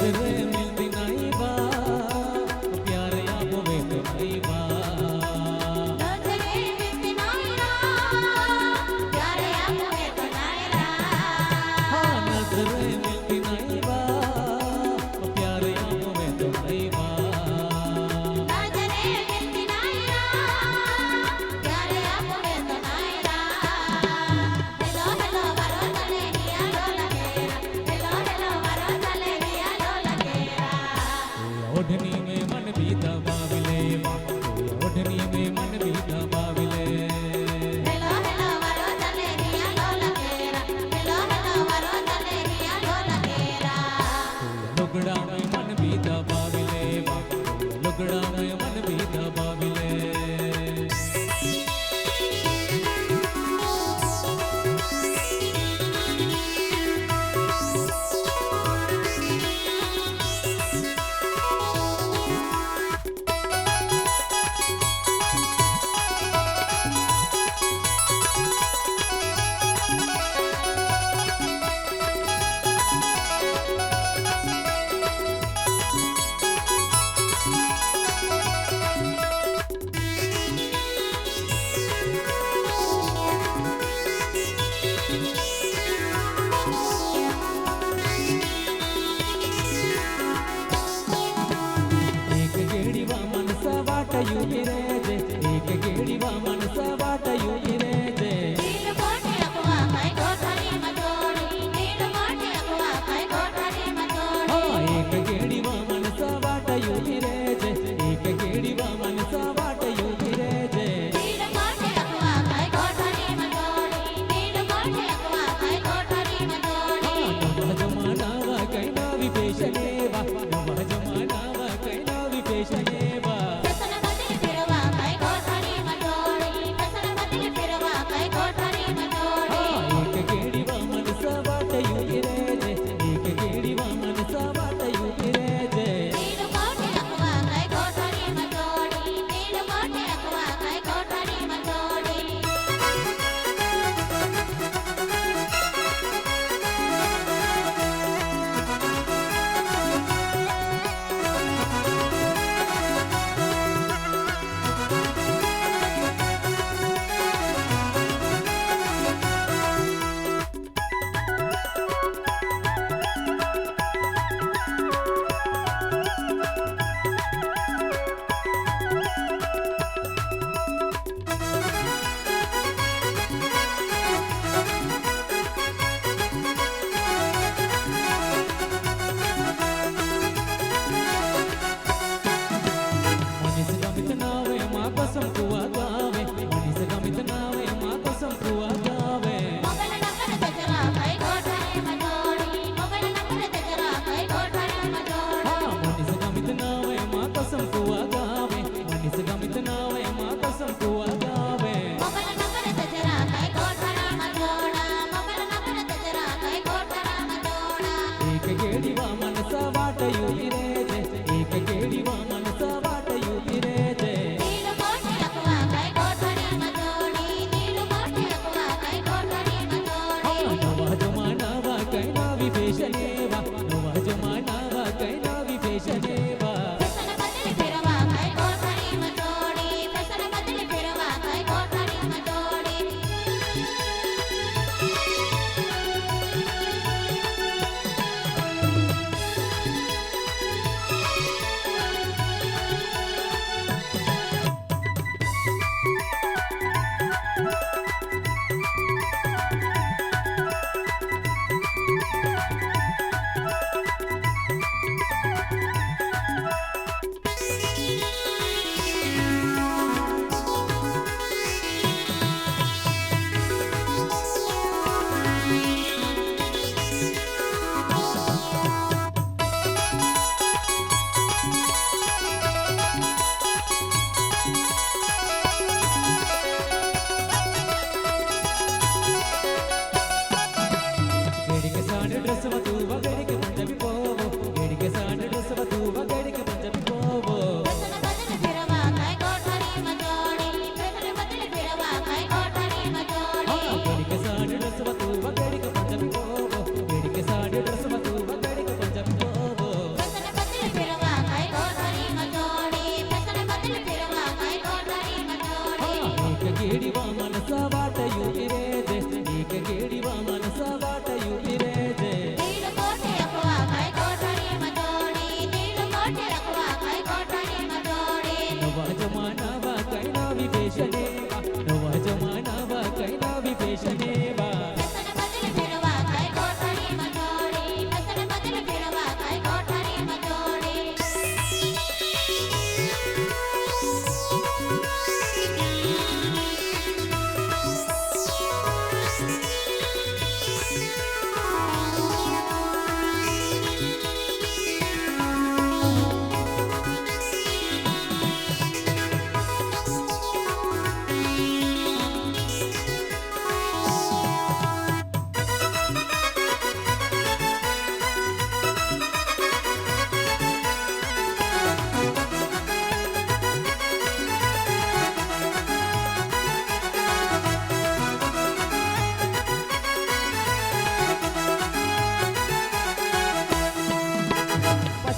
नजरे मिलती नहीं बा प्यार आप वे तो नहीं बा नजरे मिलती नहीं रा प्यार आप वे तो नहीं रा हाँ नजरे मिलती नहीं बा प्यार आप वे तो नहीं बा नजरे मिलती नहीं रा प्यार आप वे तो नहीं रा हेलो हेलो वारो चले हिया लो लगेरा हेलो हेलो वारो चले हिया लो लगेरा ओढ़नी में मन भी दबाविले ओढ़नी में मन भी दबाविले हेलो हेलो वारो चले हिया लो लगेरा हेलो हेलो वारो चले हिया लो लगेरा लुगड़ा में मन भी दबाविले लुगड़ा में मन भी दबाविले एक गेड़ी वा मनसा वाटयू विरेजे एक गेड़ी वा मनसा वाटयू विरेजे नील कोठी अगवा काय कोठरी मजोड़ी नील कोठी अगवा काय कोठरी मजोड़ी हाँ एक गेड़ी वा मनसा वाटयू विरेजे एक गेड़ी वा मनसा वाटयू विरेजे नील कोठी अगवा काय कोठरी मजोड़ी नील कोठी अगवा काय कोठरी मजोड़ी नवा जमानावा कैना विपेशनेवा नवा जमानावा कैना विपेशनेवा दसन बदल फिरवा काय कोठरी मजोड़ी दसन बदल फिरवा काय कोठरी मजोड़ी एक गेड़ी वा मनसा वाटयू विरेजे एक गेड़ी वा मनसा वाटयू विरेजे नील कोठी अगवा काय कोठरी मजोड़ी नील कोठी अगवा काय कोठरी मजोड़ी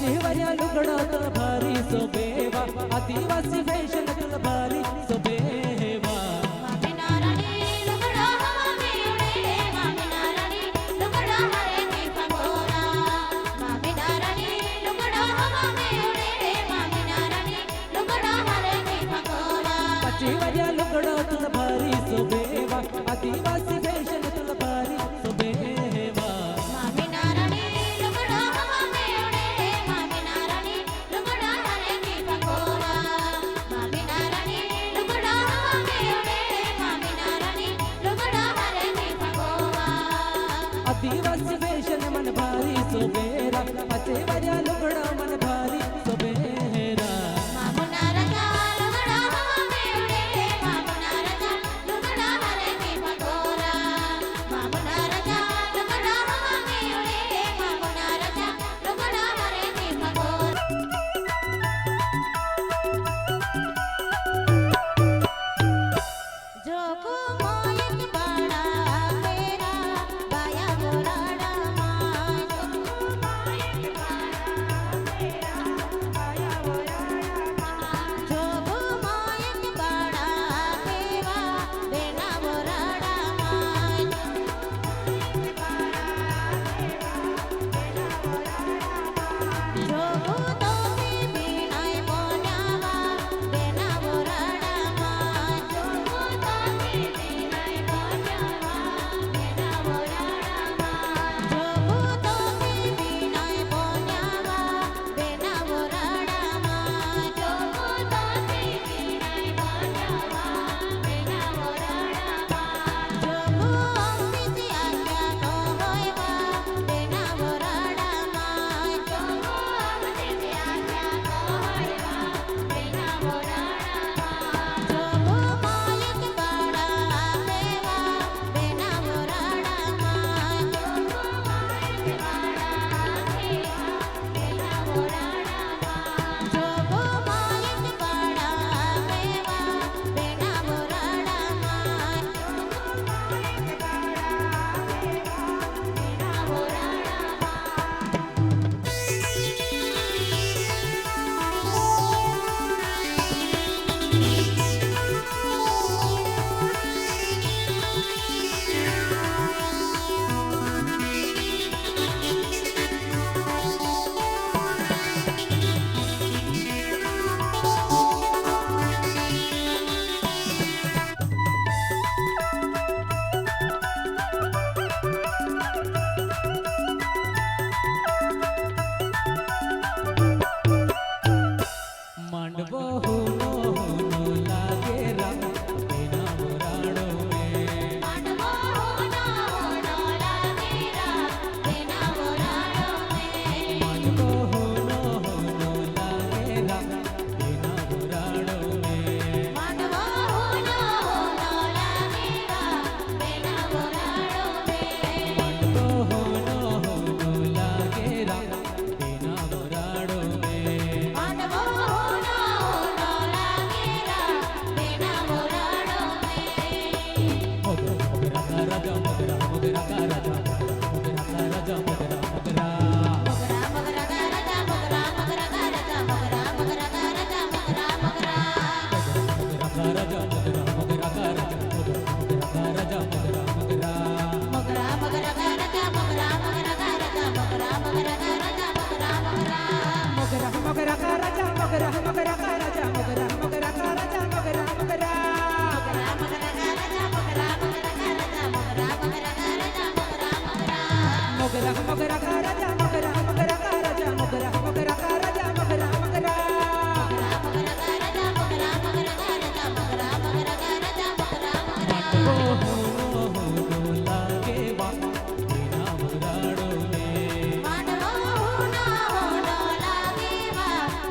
પછી વર્યા લુગડો તુલ ભારી શોભેવા આદિવાસી ફેશન તુલ ભારી શોભેવા મામીના રાણી લુગડો હવા મે ઉડે મામીના રાણી લુગડો હરે ની પગોરા મામીના રાણી લુગડો હવા મે ઉડે મામીના રાણી લુગડો હરે ની પગોરા પછી વર્યા લુગડો તુલ ભારી શોભેવા આદિવાસી ફેશન તુલ ભારી શોભેવા મામીના રાણી લુગડો હવા મે ઉડે મામીના રાણી લુગડો હરે ની પગોરા મામીના રાણી લુગડો હવા મે ઉડે મામીના રાણી લુગડો હરે ની પગોરા આદિવાસી ફેશન મન ભારી શોભેરા પછી વર્યા લુગડો મન ભારી શોભેરા મામુના રાજા લુગડો હવા મે ઉડે મામુના રાજા લુગડો હરે ની પગોરા મામુના રાજા લુગડો હવા મે ઉડે મામુના રાજા લુગડો હરે ની પગોરા જોગો મોયક બાળા મેરા બાયા મોરાડા માં જોગો મોયક બાળા મેરા બાયા મોરાડા માં જોગો મોયક બાળા મેરા બેના મોરાડા માં જોગો મોયક બાળા મેરા બેના મોરાડા માં જોગો તોતી બીણાય મોન્યાવા બેના મોરાડા માં જોગો તોતી બીણાય મોન્યાવા બેના મોરાડા માં જોગો તોતી બીણાય મોન્યાવા બેના મોરાડા માં જોગો તોતી બીણાય મોન્યાવા બેના મોરાડા માં જોગો અમૃતિ આખ્યા નો હોયવા બેના મોરાડા માં જોગો અમૃતિ આખ્યા નો હોયવા બેના મોરાડા માં જોગો માયક બાળા મેવા બેના મોરાડા માં જોગો માયક બાળા મેવા બેના મોરાડા માં જોગો માયક બાળા મેવા બેના મોરાડા માં જોગો માયક બાળા મેવા બેના મોરાડા માંડવો હોનો હોનો લાગે રંગ બેના મોરાડો મે માંડવો હોનો હોનો લાગે રા બેના મોરાડો મે માંડવો હોનો હોનો લાગે રંગ બેના મોરાડો મે માંડવો હોનો હોનો લાગે રા બેના મોરાડો મે માંડવો હોનો હોનો લાગે રંગ બેના મોરાડો મે માંડવો હોનો હોનો લાગે રા બેના મોરાડો મે મોગરા કા રાજા મોગરા મોગરા કા રાજા મોગરા કા રાજા મોગરા મોગરા મોગરા મોગરા કા રાજા મોગરા મોગરા કા રાજા મોગરા મોગરા કા રાજા મોગરા મોગરા મોગરા કા રાજા મોગરા મોગરા કા રાજા મોગરા કા રાજા મોગરા મોગરા મોગરા મોગરા કા રાજા મોગરા મોગરા કા રાજા મોગરા મોગરા કા રાજા મોગરા મોગરા મોગરા મોગરા કા રાજા મોગરા મોગરા કા રાજા મોગરા મોગરા કા રાજા મોગરા મોગરા મોગરા મોગરા કા રાજા મોગરા મોગરા કા રાજા મોગરા મોગરા મોગરા મોગરા કા રાજા મોગરા મોગરા કા રાજા મોગરા મોગરા કા રાજા મોગરા મોગરા માંડવો હોનો હોનો લાગે વા બેના મોરાડો મે માંડવો હોનો હોનો લાગે વા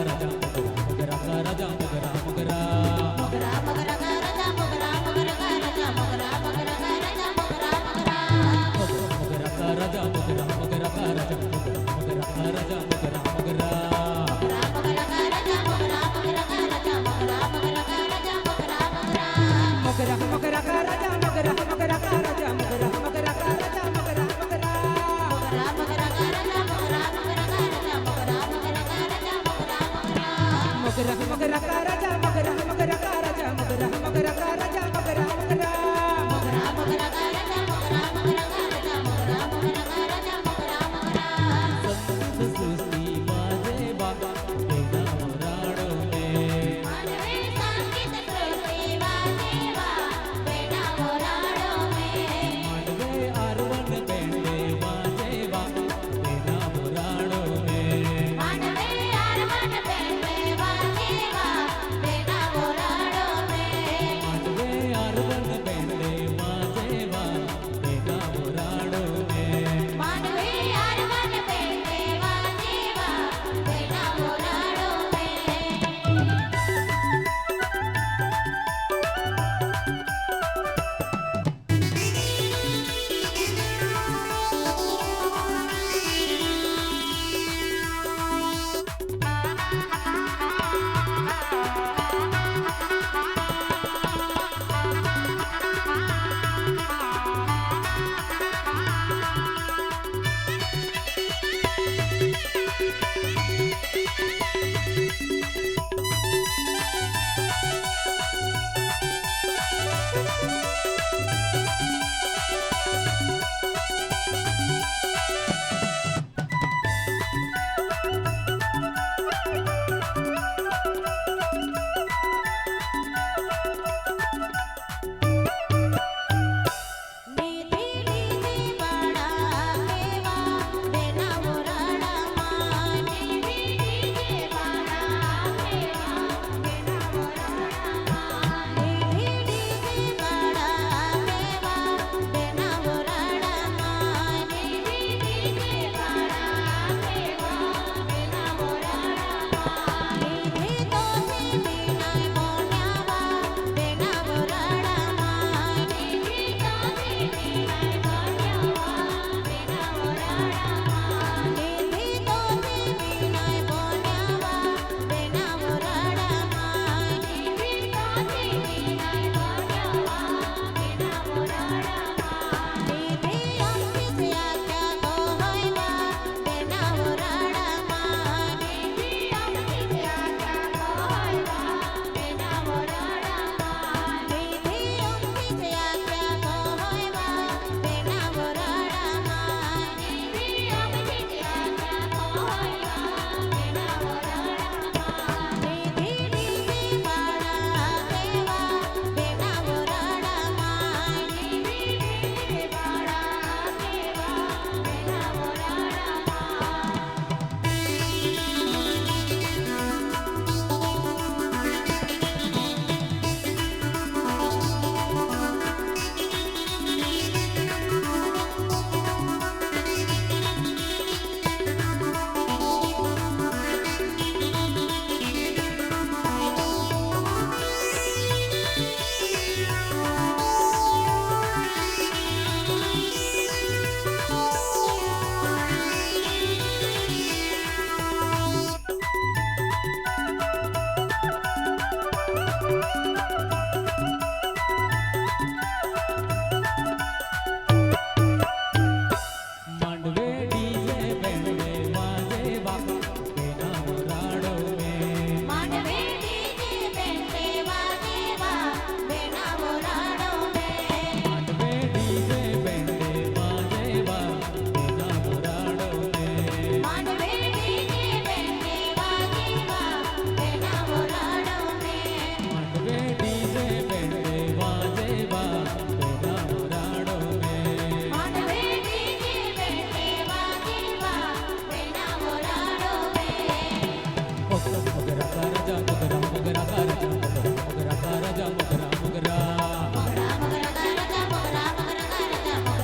રાજા મોગરા કા રાજા મોગરા મોગરા મોગરા મોગરા કા રાજા મોગરા મોગરા કા રાજા મોગરા મોગરા કા રાજા મોગરા મોગરા મોગરા કા રાજા મોગરા